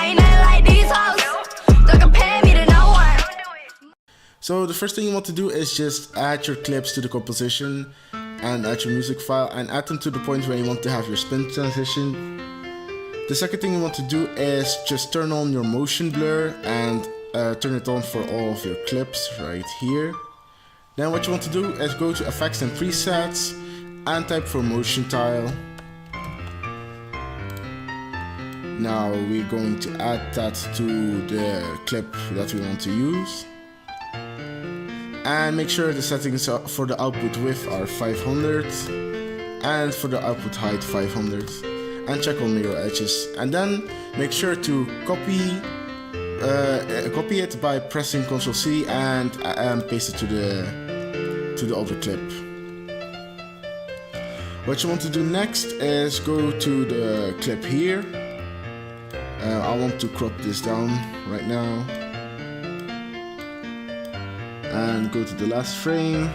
I ain't nothing like these hoes. Don't compare me to no one. So the first thing you want to do is just add your clips to the composition and add your music file and add them to the point where you want to have your spin transition. The second thing you want to do is just turn on your motion blur and turn it on for all of your clips right here. Then what you want to do is go to effects and presets and type for motion tile. Now we're going to add that to the clip that we want to use. And make sure the settings for the output width are 500 and for the output height 500. And check on mirror edges. And then make sure to copy it by pressing Ctrl C and paste it to the other clip. What you want to do next is go to the clip here. I want to crop this down right now. And go to the last frame.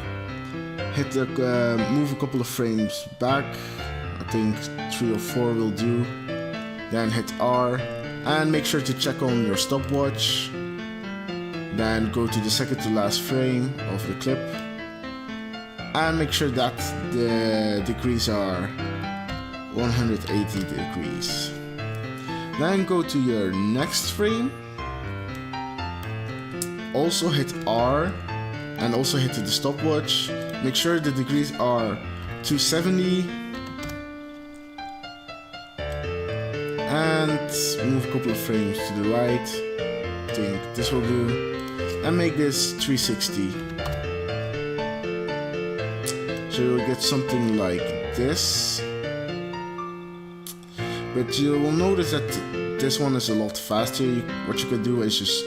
Hit the move a couple of frames back. I think 3 or 4 will do. Then hit R and make sure to check on your stopwatch. Then go to the second to last frame of the clip and make sure that the degrees are 180 degrees. Then go to your next frame. Also hit R and also hit the stopwatch. Make sure the degrees are 270 and move a couple of frames to the right. I think this will do. And make this 360. So you'll get something like this. But you will notice that this one is a lot faster. What you can do is just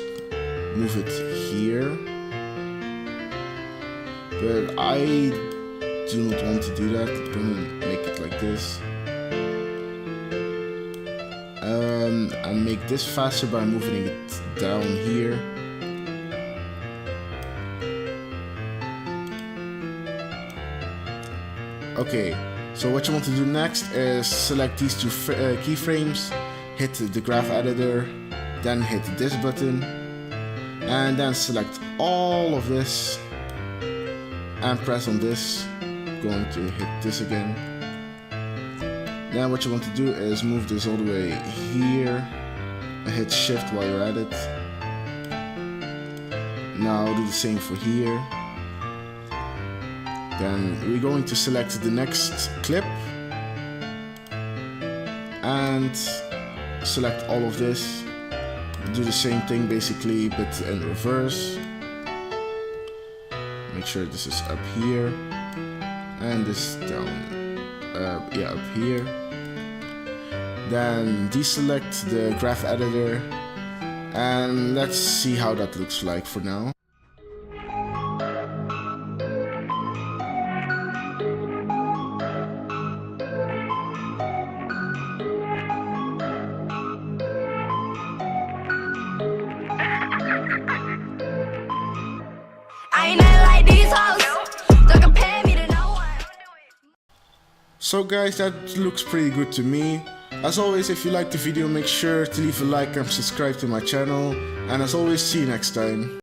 move it here. But I do not want to do that. I'm gonna make it like this. And make this faster by moving it down here. Okay, so what you want to do next is select these two keyframes, hit the graph editor, then hit this button, and then select all of this and press on this. Going to hit this again. Then what you want to do is move this all the way here and hit shift while you're at it. Now do the same for here. Then we're going to select the next clip and select all of this. Do the same thing basically, but in reverse. Make sure this is up here and this down. Up here. Then deselect the graph editor and let's see how that looks like for now. I ain't nothing like these hoes. Don't compare me to no one. So guys, that looks pretty good to me. As always, if you liked the video, make sure to leave a like and subscribe to my channel. And as always, see you next time.